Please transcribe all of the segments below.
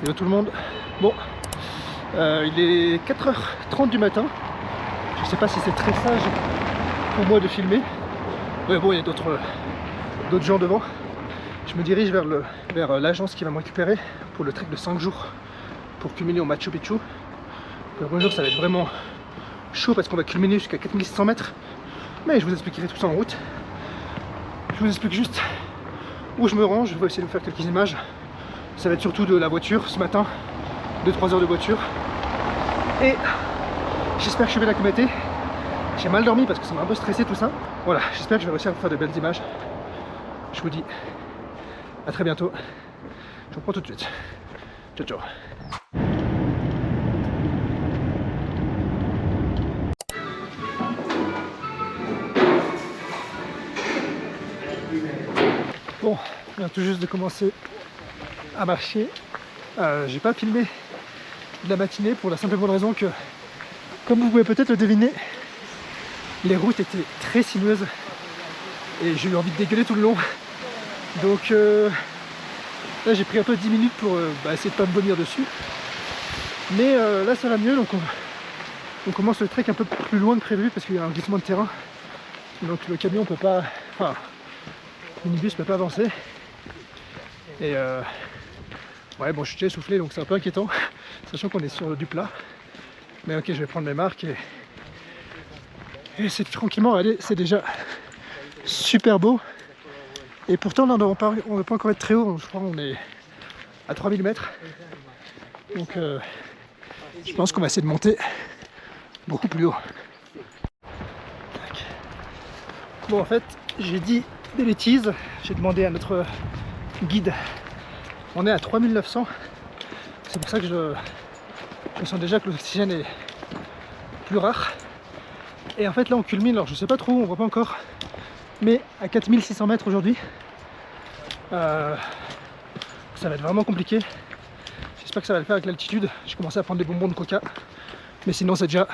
Hello tout le monde. Bon, il est 4h30 du matin. Je sais pas si c'est très sage pour moi de filmer. Mais bon, il y a d'autres gens devant. Je me dirige vers l'agence qui va me récupérer pour le trek de 5 jours pour culminer au Machu Picchu. Le premier jour, ça va être vraiment chaud parce qu'on va culminer jusqu'à 4600 mètres. Mais je vous expliquerai tout ça en route. Je vous explique juste où je me range. Je vais essayer de vous faire quelques images. Ça va être surtout de la voiture ce matin, 2-3 heures de voiture. Et j'espère que je vais l'acclimater. J'ai mal dormi parce que ça m'a un peu stressé tout ça. Voilà, j'espère que je vais réussir à vous faire de belles images. Je vous dis à très bientôt. Je vous reprends tout de suite. Ciao ciao. Bon, on vient tout juste de commencer à marcher. J'ai pas filmé de la matinée pour la simple et bonne raison que, comme vous pouvez peut-être le deviner, les routes étaient très sinueuses et j'ai eu envie de dégueuler tout le long. Donc là j'ai pris un peu 10 minutes pour essayer de pas me vomir dessus. Mais là ça va mieux, donc on commence le trek un peu plus loin que prévu parce qu'il y a un glissement de terrain. Donc le camion peut pas, enfin le minibus peut pas avancer. Et ouais bon, je suis déjà essoufflé donc c'est un peu inquiétant, sachant qu'on est sur du plat. Mais ok, je vais prendre mes marques et c'est tranquillement aller, c'est déjà super beau. Et pourtant là on ne va pas encore être très haut, je crois qu'on est à 3000 mètres. Donc je pense qu'on va essayer de monter beaucoup plus haut. Bon en fait j'ai dit des bêtises, j'ai demandé à notre guide, on est à 3900, c'est pour ça que je sens déjà que l'oxygène est plus rare. Et en fait là on culmine, alors je sais pas trop, on voit pas encore, mais à 4600 mètres aujourd'hui. Ça va être vraiment compliqué. J'espère que ça va le faire avec l'altitude. J'ai commencé à prendre des bonbons de coca, mais sinon c'est déjà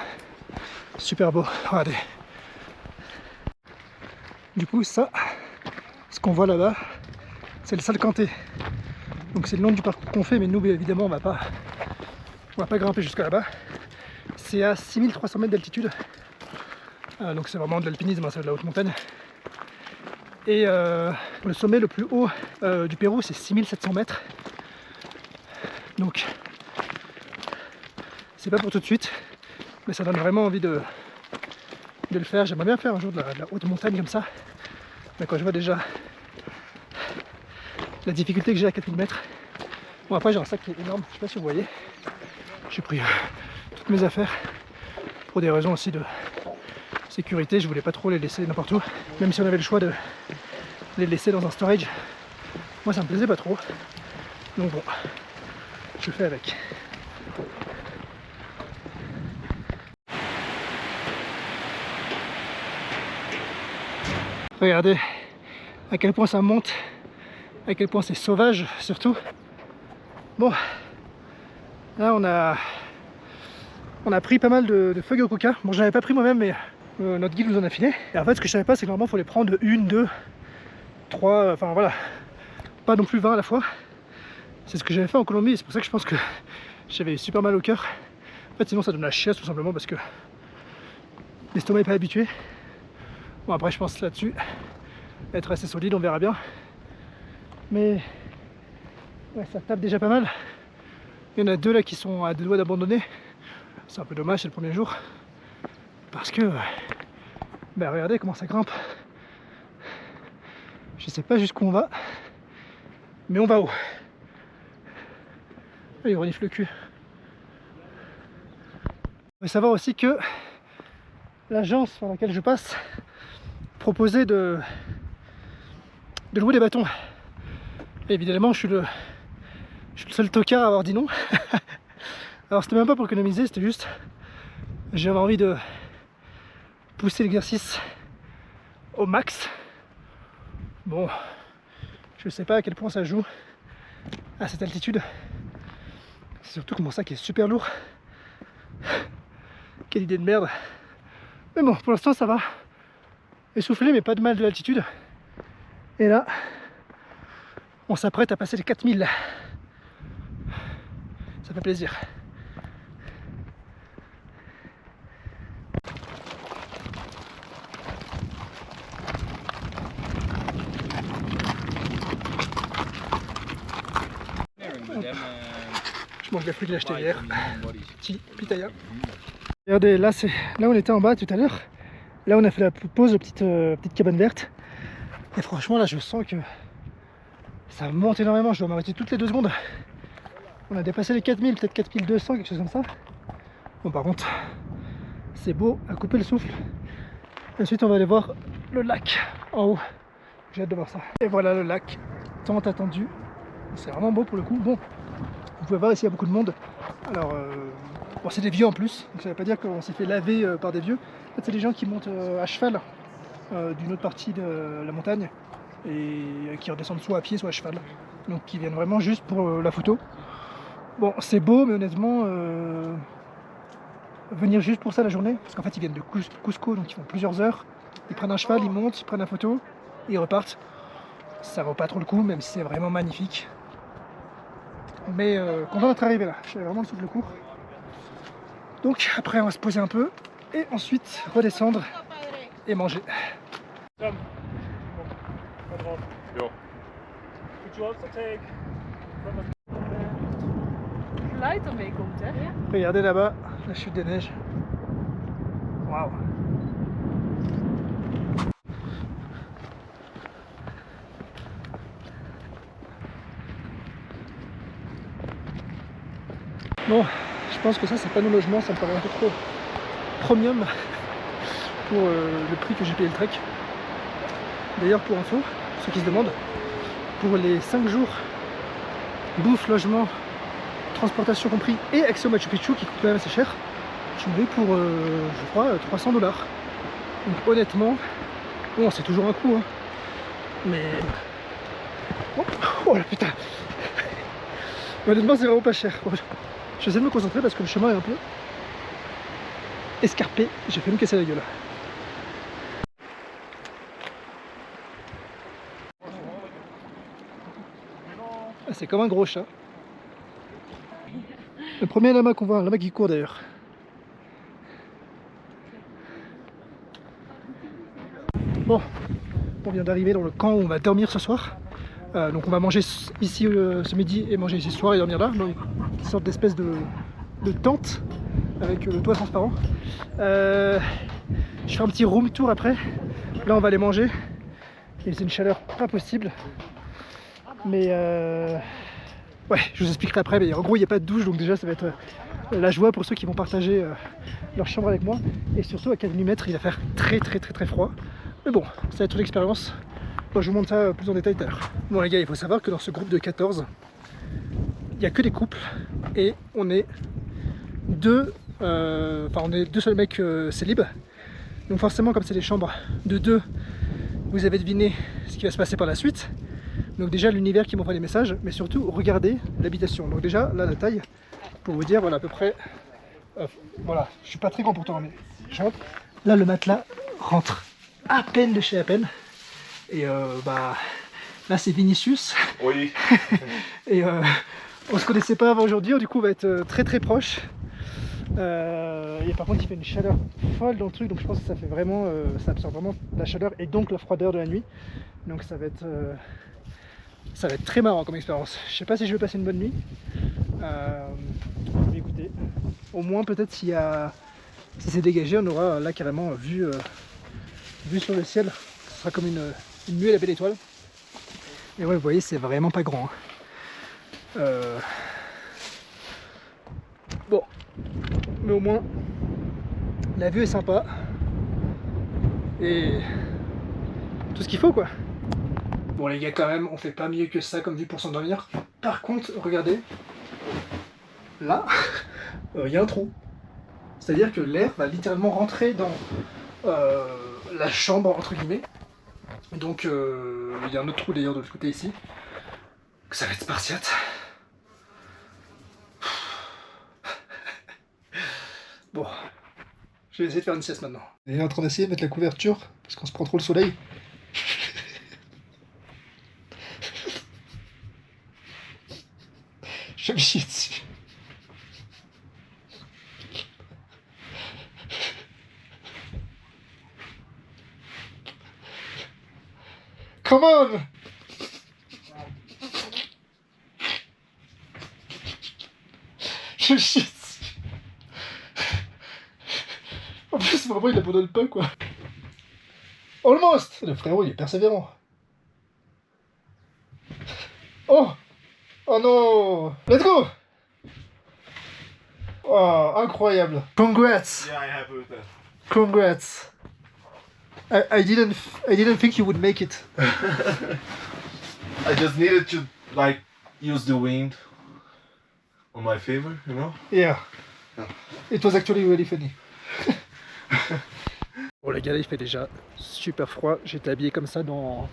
super beau. Regardez. Du coup ça, ce qu'on voit là-bas, c'est le Salkantay. Donc c'est le long du parcours qu'on fait, mais nous évidemment on va pas grimper jusqu'à là-bas. C'est à 6300 mètres d'altitude. Donc c'est vraiment de l'alpinisme, c'est de la haute montagne. Et le sommet le plus haut du Pérou, c'est 6700 mètres. Donc c'est pas pour tout de suite, mais ça donne vraiment envie de le faire. J'aimerais bien faire un jour de la haute montagne comme ça. Mais quand je vois déjà la difficulté que j'ai à 4000 mètres. Bon après j'ai un sac qui est énorme, je sais pas si vous voyez. J'ai pris toutes mes affaires pour des raisons aussi de sécurité. Je voulais pas trop les laisser n'importe où. Même si on avait le choix de les laisser dans un storage, moi ça me plaisait pas trop. Donc bon, je fais avec. Regardez à quel point ça monte, à quel point c'est sauvage surtout. Bon, là on a pris pas mal de feuilles au coca. Bon, j'en avais pas pris moi-même, mais notre guide nous en a filé. Et en fait, ce que je savais pas, c'est que normalement il faut les prendre de 1, 2, 3, enfin voilà, pas non plus 20 à la fois. C'est ce que j'avais fait en Colombie, et c'est pour ça que je pense que j'avais super mal au cœur. En fait, sinon ça donne la chiasse tout simplement parce que l'estomac n'est pas habitué. Bon, après, je pense là-dessus être assez solide, on verra bien. Mais ouais, ça tape déjà pas mal. Il y en a 2 là qui sont à 2 doigts d'abandonner. C'est un peu dommage, c'est le premier jour. Parce que, regardez comment ça grimpe. Je sais pas jusqu'où on va, mais on va haut. Ah, il renifle le cul. Il faut savoir aussi que l'agence par laquelle je passe proposait de louer des bâtons. Et évidemment, je suis le seul tocard à avoir dit non. Alors c'était même pas pour économiser, c'était juste j'avais envie de pousser l'exercice au max. Bon, je sais pas à quel point ça joue à cette altitude. C'est surtout que mon sac est super lourd. Quelle idée de merde. Mais bon, pour l'instant ça va. Essoufflé mais pas de mal de l'altitude. Et là, on s'apprête à passer les 4000. ça fait plaisir. Je manque la fruit que j'ai acheté hier. Petit pitaya. Regardez, là on était en bas tout à l'heure. Là on a fait la pause, petite cabane verte. Et franchement là je sens que ça monte énormément, je dois m'arrêter toutes les 2 secondes. On a dépassé les 4000, peut-être 4200, quelque chose comme ça. Bon par contre, c'est beau à couper le souffle. Ensuite on va aller voir le lac en haut. J'ai hâte de voir ça. Et voilà le lac, tant attendu. C'est vraiment beau pour le coup. Bon, vous pouvez voir ici il y a beaucoup de monde. Alors, bon, c'est des vieux en plus, donc ça ne veut pas dire qu'on s'est fait laver par des vieux. En fait, c'est des gens qui montent à cheval d'une autre partie de la montagne et qui redescendent soit à pied, soit à cheval. Donc, qui viennent vraiment juste pour la photo. Bon, c'est beau, mais honnêtement, venir juste pour ça la journée, parce qu'en fait, ils viennent de Cusco, donc ils font plusieurs heures. Ils prennent un cheval, ils montent, ils prennent la photo et ils repartent. Ça vaut pas trop le coup, même si c'est vraiment magnifique. Mais content d'être arrivé là, j'avais vraiment le souffle court. Donc après on va se poser un peu et ensuite redescendre et manger. Regardez là-bas, la chute des neiges. Waouh! Bon, je pense que ça c'est pas nos logements, ça me paraît un peu trop premium pour le prix que j'ai payé le trek. D'ailleurs pour info, pour ceux qui se demandent, pour les 5 jours, bouffe, logement, transportation compris et accès au Machu Picchu qui coûte quand même assez cher, je me vais pour je crois 300 $. Donc honnêtement, bon c'est toujours un coup hein, mais oh la putain. Honnêtement c'est vraiment pas cher. Bon, je vais essayer de me concentrer parce que le chemin est un peu escarpé, j'ai fait me casser la gueule. Ah, c'est comme un gros chat. Le premier lama qu'on voit, un lama qui court d'ailleurs. Bon, on vient d'arriver dans le camp où on va dormir ce soir. Donc on va manger ici ce midi et manger ici ce soir et dormir là, dans une sorte d'espèce de tente avec le toit transparent. Je fais un petit room tour après. Là on va aller manger. Et c'est une chaleur impossible. Mais ouais, je vous expliquerai après. Mais en gros il n'y a pas de douche, donc déjà ça va être la joie pour ceux qui vont partager leur chambre avec moi. Et surtout à 4000 mètres il va faire très froid. Mais bon, ça va être une expérience. Bon, je vous montre ça plus en détail tout à l'heure. Bon les gars, il faut savoir que dans ce groupe de 14, il n'y a que des couples et on est deux seuls mecs célibes. Donc forcément, comme c'est des chambres de 2, vous avez deviné ce qui va se passer par la suite. Donc déjà l'univers qui m'envoie les messages, mais surtout regardez l'habitation. Donc déjà là la taille, pour vous dire voilà à peu près, voilà, je suis pas très grand pourtant, mais je rentre. Là le matelas rentre à peine de chez à peine. Et bah là c'est Vinicius. Oui. Et on se connaissait pas avant aujourd'hui, du coup on va être très proche. Et par contre il fait une chaleur folle dans le truc, donc je pense que ça fait vraiment, ça absorbe vraiment la chaleur et donc la froideur de la nuit. Donc ça va être très marrant comme expérience. Je sais pas si je vais passer une bonne nuit. Mais écoutez, au moins peut-être si c'est dégagé, on aura là carrément vue sur le ciel. Ce sera comme une nuit à la belle étoile. Et ouais, vous voyez, c'est vraiment pas grand. Hein. Bon, mais au moins, la vue est sympa. Et tout ce qu'il faut, quoi. Bon, les gars, quand même, on fait pas mieux que ça comme vue pour s'endormir. Par contre, regardez, là, il y a un trou. C'est-à-dire que l'air va littéralement rentrer dans la chambre, entre guillemets. Donc il y a un autre trou d'ailleurs de l'autre côté ici. Ça va être spartiate. Bon, je vais essayer de faire une sieste maintenant. Il est en train d'essayer de mettre la couverture parce qu'on se prend trop le soleil. Je vais me chier dessus. Come on! Je chie. En plus, vraiment, il abandonne pas, quoi. Almost! Le frérot, il est persévérant. Oh! Oh non! Let's go! Oh, incroyable. Congrats! Yeah, I have with that. Congrats. I didn't think you would make it. I just needed to like use the wind on my favor, you know? Yeah. It was actually really funny. Bon les gars, il fait déjà super froid. J'étais habillé comme ça dans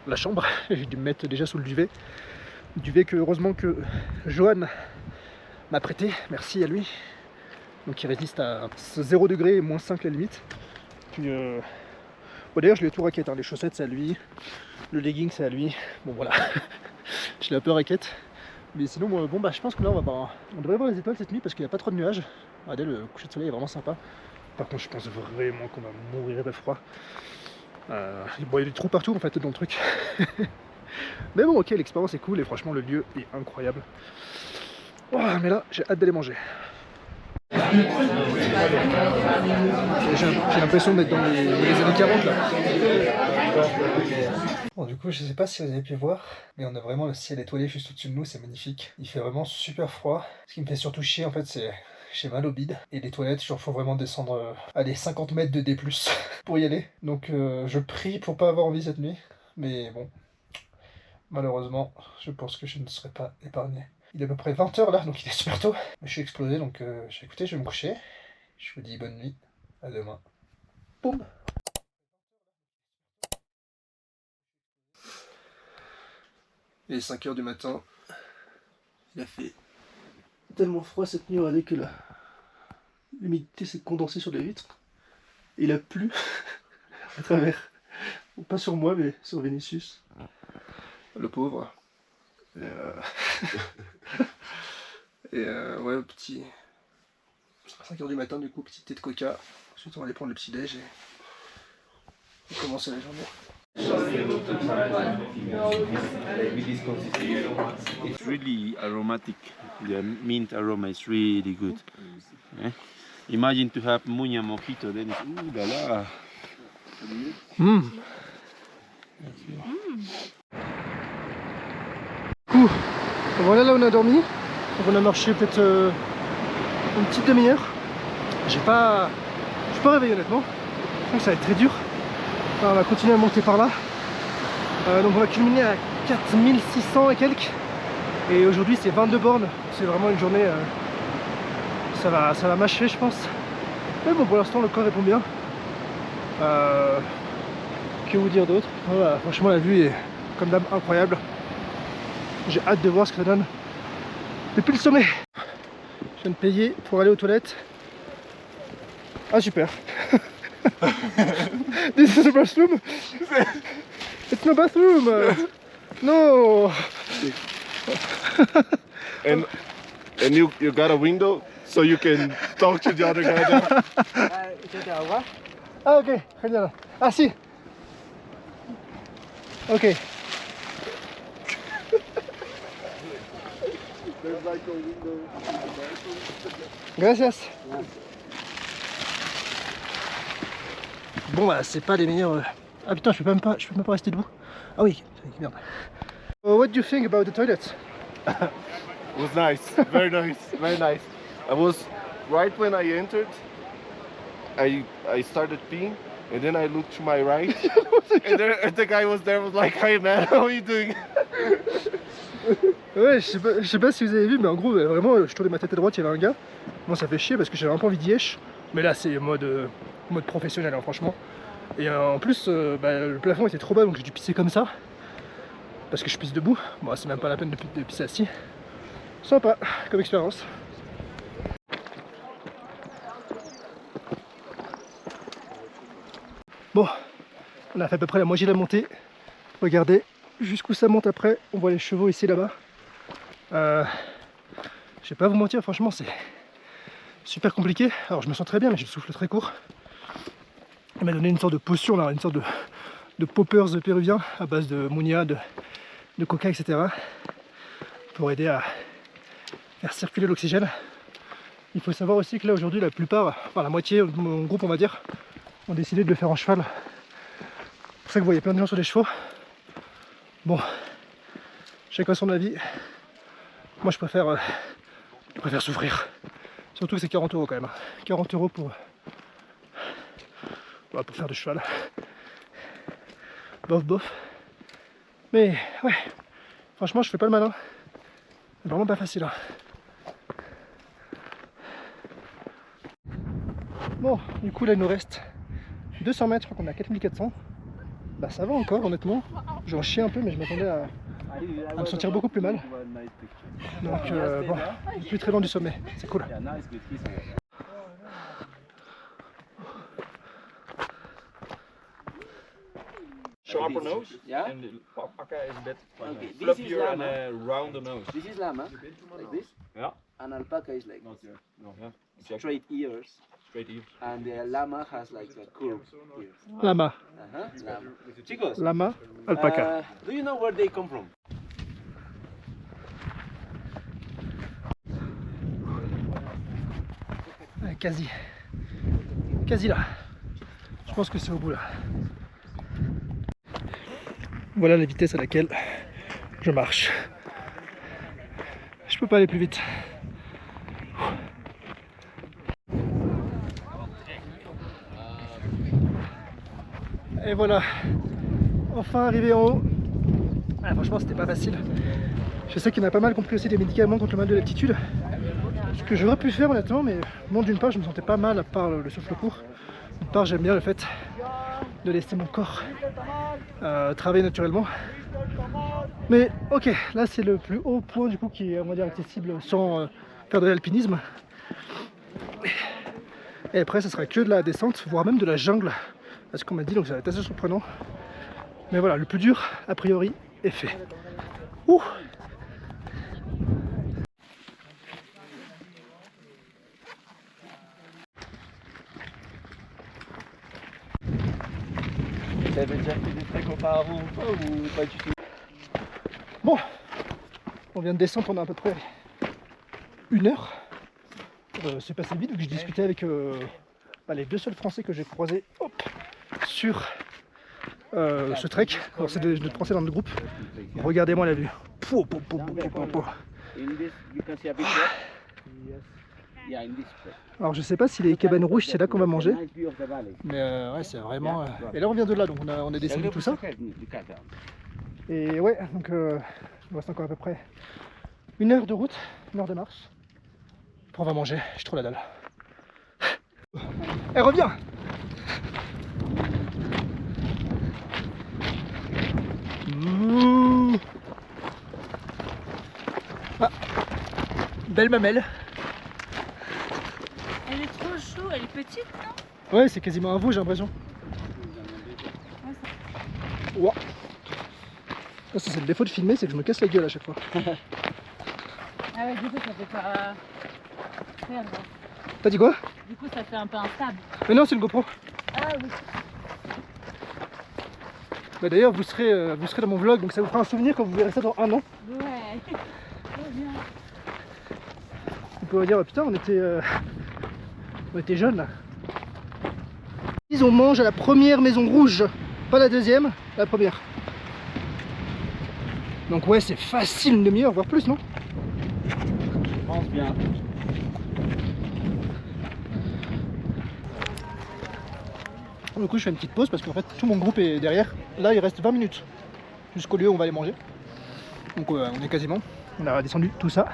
la chambre. J'ai dû me mettre déjà sous le duvet. Duvet que heureusement que Johan m'a prêté. Merci à lui. Donc il résiste à 0 degré et moins 5 la limite. Puis bon, d'ailleurs je lui ai tout raquette, hein. Les chaussettes c'est à lui, le legging c'est à lui. Bon voilà. Je l'ai un peu raquette. Mais sinon bon bah je pense que là on devrait voir les étoiles cette nuit parce qu'il n'y a pas trop de nuages. Regardez, le coucher de soleil est vraiment sympa. Par contre je pense vraiment qu'on va mourir de froid. Bon il y a des trous partout en fait dans le truc. Mais bon ok, l'expérience est cool et franchement le lieu est incroyable. Oh, mais là j'ai hâte d'aller manger. J'ai l'impression d'être dans les années 40 là. Bon du coup je sais pas si vous avez pu voir, mais on a vraiment le ciel étoilé juste au-dessus de nous, c'est magnifique. Il fait vraiment super froid. Ce qui me fait surtout chier en fait c'est j'ai mal au bide. Et les toilettes, il faut vraiment descendre allez 50 mètres de D+, pour y aller. Donc je prie pour pas avoir envie cette nuit. Mais bon, malheureusement, je pense que je ne serai pas épargné. Il est à peu près 20h là, donc il est super tôt. Mais je suis explosé, donc écoutez, je vais me coucher. Je vous dis bonne nuit, à demain. Boum. Il est 5h du matin. Il a fait tellement froid cette nuit, regardez que l'humidité s'est condensée sur les vitres. Et il a plu à travers. Bon, pas sur moi, mais sur Vinicius. Le pauvre. Et ouais, petit. 5h du matin, du coup, petite thé de coca. Ensuite, on va aller prendre le petit déj et commencer la journée. It's really aromatic. The mint aroma is really good. Eh? Imagine to have muña mojito, then it's ooh la la. Voilà, là on a dormi. Donc on a marché peut-être une petite demi-heure. Je suis pas réveillé honnêtement. Je crois que ça va être très dur. Alors, on va continuer à monter par là. Donc on va culminer à 4600 et quelques. Et aujourd'hui c'est 22 bornes. C'est vraiment une journée. Ça va m'achever je pense. Mais bon, pour l'instant le corps répond bien. Que vous dire d'autre? Voilà, franchement la vue est comme d'hab incroyable. J'ai hâte de voir ce que ça donne depuis le sommet. Je viens de payer pour aller aux toilettes. Ah super. This is a bathroom. It's no bathroom. No. And you got a window so you can talk to the other guy there. Ah ok, génial. Ah si. Ok. Gracias. Bon bah c'est pas les meilleurs. Ah putain, je peux même pas rester debout. Ah oui, merde. What do you think about the toilet? It was nice, very nice, very nice. I was right when I entered. I started peeing, and then I looked to my right, and the guy was there. Was like, "Hey man, how are you doing?" Ouais, je sais pas si vous avez vu, mais en gros, vraiment, je tournais ma tête à droite, il y avait un gars. Moi, ça fait chier parce que j'avais un peu envie d'y éche. Mais là, c'est mode professionnel, hein, franchement. Et en plus, le plafond était trop bas, donc j'ai dû pisser comme ça. Parce que je pisse debout. Bon, c'est même pas la peine de pisser assis. Sympa, comme expérience. Bon, on a fait à peu près la moitié de la montée. Regardez jusqu'où ça monte après. On voit les chevaux ici, là-bas. Je vais pas vous mentir, franchement, c'est super compliqué. Alors, je me sens très bien, mais j'ai le souffle très court. Il m'a donné une sorte de potion, là, une sorte de poppers péruviens à base de muña, de coca, etc. pour aider à faire circuler l'oxygène. Il faut savoir aussi que là aujourd'hui la plupart, enfin la moitié de mon groupe on va dire, ont décidé de le faire en cheval. C'est pour ça que vous voyez plein de gens sur les chevaux. Bon, chacun son avis. Moi je préfère souffrir. Surtout que c'est 40 € quand même. 40 € pour faire du cheval. Bof bof. Mais ouais, franchement je fais pas le malin. C'est vraiment pas facile. Hein. Bon, du coup là il nous reste 200 mètres, je crois qu'on est à 4400. Bah ça va encore honnêtement. J'en chie un peu mais je m'attendais à me sentir beaucoup plus mal. Donc bon, plus très loin du sommet, c'est cool. Sharper nose, Yeah. and the alpaca is a bit Okay, this is fluffier and llama. a rounder nose. This is llama, like this. Yeah. And alpaca is like Not here. No, yeah. Check. straight ears. Straight ears. And the llama has like a curved ears. Lama, Llama. Chicos, lama, alpaca. do you know where they come from? Ouais, quasi là. Je pense que c'est au bout là. Voilà la vitesse à laquelle je marche. Je peux pas aller plus vite. Et voilà, enfin arrivé en haut. Ah, franchement c'était pas facile. Je sais qu'il y en a pas mal qui ont pris aussi des médicaments contre le mal de l'altitude. Ce que j'aurais pu faire honnêtement, mais bon, d'une part je me sentais pas mal à part le souffle court. D'une part j'aime bien le fait de laisser mon corps travailler naturellement. Mais ok, là c'est le plus haut point du coup qui est on va dire accessible sans faire de l'alpinisme. Et après ça sera que de la descente, voire même de la jungle. À ce qu'on m'a dit, donc ça va être assez surprenant. Mais voilà, le plus dur a priori est fait. Ouh. T'avais déjà fait des treks auparavant ou pas, ou pas du tout? Bon, on vient de descendre pendant à peu près 1 heure. C'est passé vite vu que je discutais avec les 2 seuls Français que j'ai croisés sur ce trek. Alors c'est de Français dans le groupe. Regardez-moi la vue. Pouh, pouh, pouh, pouh, pouh, pouh, pouh. In this, you can see a picture. Yeah, in this place. Alors je sais pas si les cabanes rouges c'est là qu'on va manger. Nice view of the valley. Mais ouais c'est vraiment... Et là on vient de là donc on est descendu tout ça. Et ouais donc il nous reste encore à peu près 1 heure de route, 1 heure de marche. Après on va manger, j'ai trop la dalle. Eh reviens. Ouh. Ah, belle mamelle. Elle est trop chaude, elle est petite, non? Ouais c'est quasiment un veau j'ai l'impression. Ouah. Ça c'est le défaut de filmer, c'est que je me casse la gueule à chaque fois. Ah ouais, du coup ça fait pas perdre. T'as dit quoi? Du coup ça fait un peu instable. Mais non c'est le GoPro. Ah oui. Bah d'ailleurs vous serez dans mon vlog donc ça vous fera un souvenir quand vous verrez ça dans 1 an. Ouais. Trop bien. On peut dire putain on était jeunes là. Ils on mange à la première maison rouge, pas la deuxième, la première. Donc ouais c'est facile une demi-heure voire plus non? Je pense bien. Du coup je fais une petite pause parce qu'en fait tout mon groupe est derrière. Là il reste 20 minutes jusqu'au lieu où on va aller manger. Donc on est quasiment. On a descendu tout ça.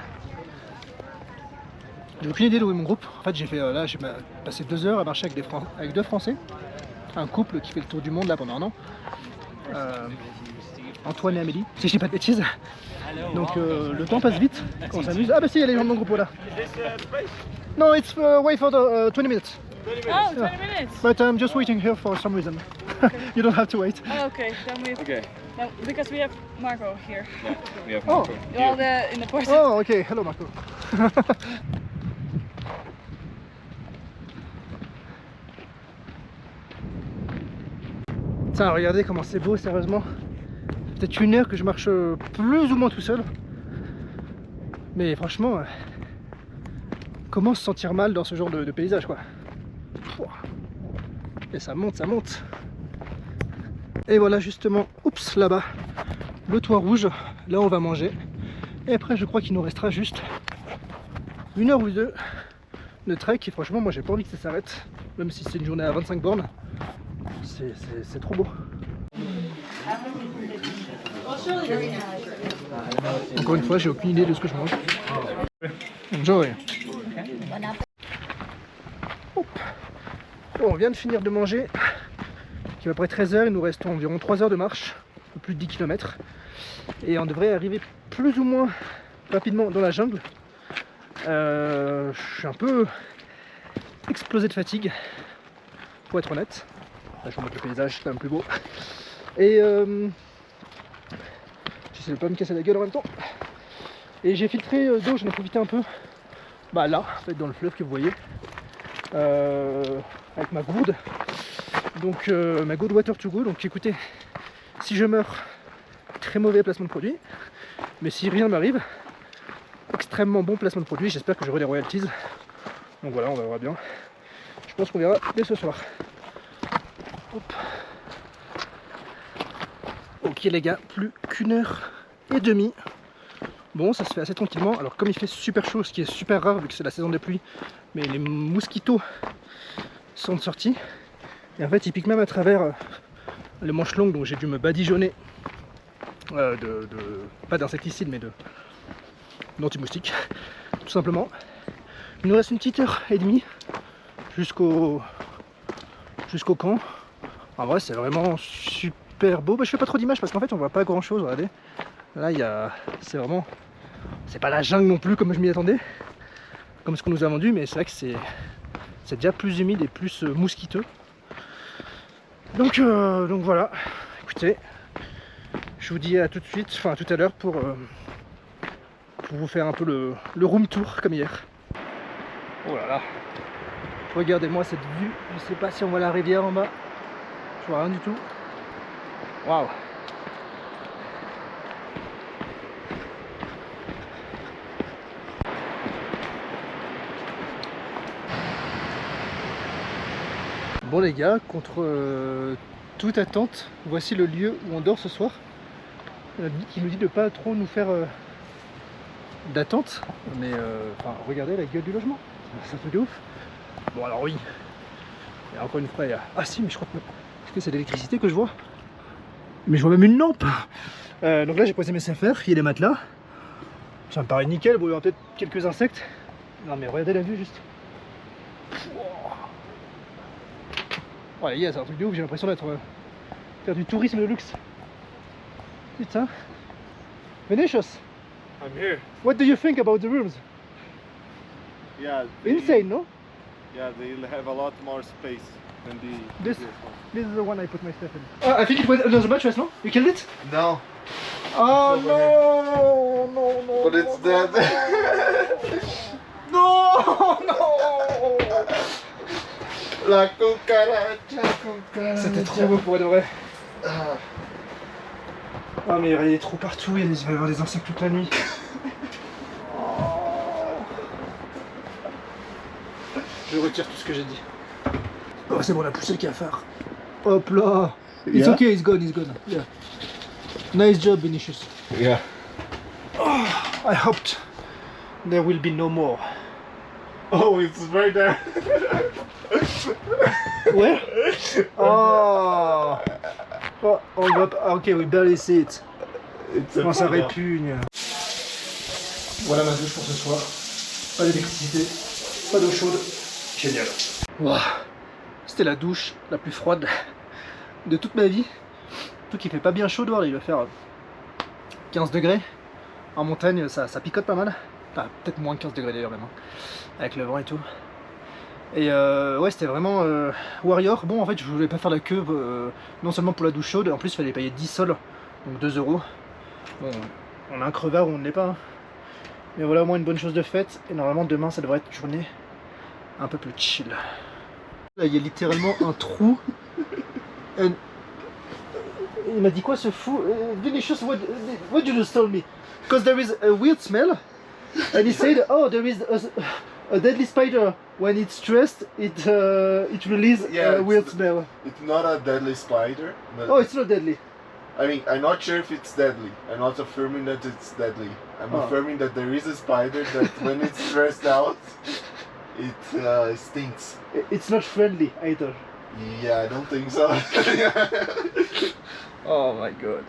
J'ai aucune idée d'où est mon groupe. En fait j'ai fait là j'ai passé 2 heures à marcher avec 2 Français. Un couple qui fait le tour du monde là pendant 1 an. Antoine et Amélie, si je dis pas de bêtises. Donc le temps passe vite quand on s'amuse. Ah bah si il y a les gens de mon groupe là. No, it's wait for the 20 minutes. Oh, 20 minutes. But I'm just waiting here for some reason. You don't have to wait. Oh, okay, then we. Okay. No, because we have Marco here. We have Oh. Well, in the port. Oh, okay. Hello, Marco. Putain, regardez comment c'est beau, sérieusement. Peut-être 1 heure que je marche plus ou moins tout seul. Mais franchement, comment se sentir mal dans ce genre de paysage, quoi. Pouah. Et ça monte, ça monte. Et voilà justement, oups, là-bas, le toit rouge. Là, on va manger. Et après, je crois qu'il nous restera juste 1 heure ou 2 de trek. Et franchement, moi, j'ai pas envie que ça s'arrête. Même si c'est une journée à 25 bornes. C'est trop beau. Encore une fois, j'ai aucune idée de ce que je mange. Enjoy. Hop. Bon, on vient de finir de manger. Il est à peu près 13 h, il nous reste environ 3 heures de marche, un peu plus de 10 km. Et on devrait arriver plus ou moins rapidement dans la jungle. Je suis un peu explosé de fatigue, pour être honnête. Là, je vous montre le paysage, c'est quand même plus beau. Et j'essaie de pas me casser la gueule en même temps. Et j'ai filtré d'eau, j'en ai profité un peu. Bah là, en fait, dans le fleuve que vous voyez. Avec ma gourde. Donc ma gourde water to go. Donc écoutez, si je meurs, très mauvais placement de produit. Mais si rien ne m'arrive, extrêmement bon placement de produit. J'espère que j'aurai des royalties. Donc voilà, on verra bien. Je pense qu'on verra dès ce soir. Hop. Ok les gars, plus qu'1 heure et demie. Bon, ça se fait assez tranquillement. Alors comme il fait super chaud, ce qui est super rare vu que c'est la saison des pluies, mais les mosquitos sont sortis. Et en fait, ils piquent même à travers les manches longues, donc j'ai dû me badigeonner pas d'insecticide, mais d'anti-moustique, tout simplement. Il nous reste une petite heure et demie jusqu'au camp. En vrai, c'est vraiment super beau. Bah, je fais pas trop d'images parce qu'en fait, on voit pas grand chose. Regardez, là, c'est vraiment, c'est pas la jungle non plus comme je m'y attendais, comme ce qu'on nous a vendu, mais c'est vrai que c'est déjà plus humide et plus mosquiteux. Donc voilà, écoutez, je vous dis à tout de suite, enfin à tout à l'heure pour vous faire un peu le room tour comme hier. Oh là là, regardez-moi cette vue, je sais pas si on voit la rivière en bas, je vois rien du tout. Waouh. Bon les gars, contre toute attente, voici le lieu où on dort ce soir. Qui nous dit de ne pas trop nous faire d'attente, mais enfin, regardez la gueule du logement, c'est un truc de ouf. Bon alors oui, et encore une fois il y a... Ah si, mais je crois que... Est-ce que c'est l'électricité que je vois? Mais je vois même une lampe. Donc là j'ai posé mes affaires, il y a des matelas. Ça me paraît nickel, bon il y aura peut-être quelques insectes. Non mais regardez la vue juste. Oh les gars, c'est un truc de ouf, j'ai l'impression d'être faire du tourisme de luxe. Putain. Vinicius, I'm here. what do you think about the rooms? Yeah. Insane, no? Yeah, they'll have a lot more space than the This- previous one. This is the one I put my stuff in. I think it was under the mattress, no? You killed it? No, Oh over no, no, no. but it's dead. No, no. La cucaracha. C'était trop beau pour de vrai. Ah mais il y a des trous partout, il va y avoir des insectes toute la nuit. Je retire tout ce que j'ai dit. Oh c'est bon, on a poussé le cafard. Hop là. It's Yeah? okay, it's gone, it's gone. Yeah. Nice job, Vinicius. Yeah. I hoped there will be no more. Oh, it's right there. Where? Oh. Oh, on va pas... Ok, we barely see it. It's a Comment ça fire. répugne. Voilà ma douche pour ce soir. Pas d'électricité, pas d'eau chaude. Génial. Wow. C'était la douche la plus froide de toute ma vie. Tout qui fait pas bien chaud dehors, il va faire 15 degrés. En montagne, ça picote pas mal. Enfin, peut-être moins de 15 degrés d'ailleurs même. Hein. Avec le vent et tout. Et ouais, c'était vraiment warrior. Bon, en fait, je voulais pas faire la queue, non seulement pour la douche chaude, en plus il fallait payer 10 sols, donc 2 €. Bon, on a un crevard ou on ne l'est pas. Hein. Mais voilà, au moins une bonne chose de faite. Et normalement, demain, ça devrait être une journée un peu plus chill. Là, il y a littéralement un trou. And Il m'a dit quoi ce fou? Vinicius, what you just told me? Because there is a weird smell, and he said, oh, there is a deadly spider. When it's stressed, it releases Yeah, a weird it's- smell. It's not a deadly spider. But Oh, it's not deadly. I mean, I'm not sure if it's deadly. I'm not affirming that it's deadly. I'm Oh. affirming that there is a spider that when it's stressed out, it stinks. It's not friendly either. Yeah, I don't think so. Oh my god.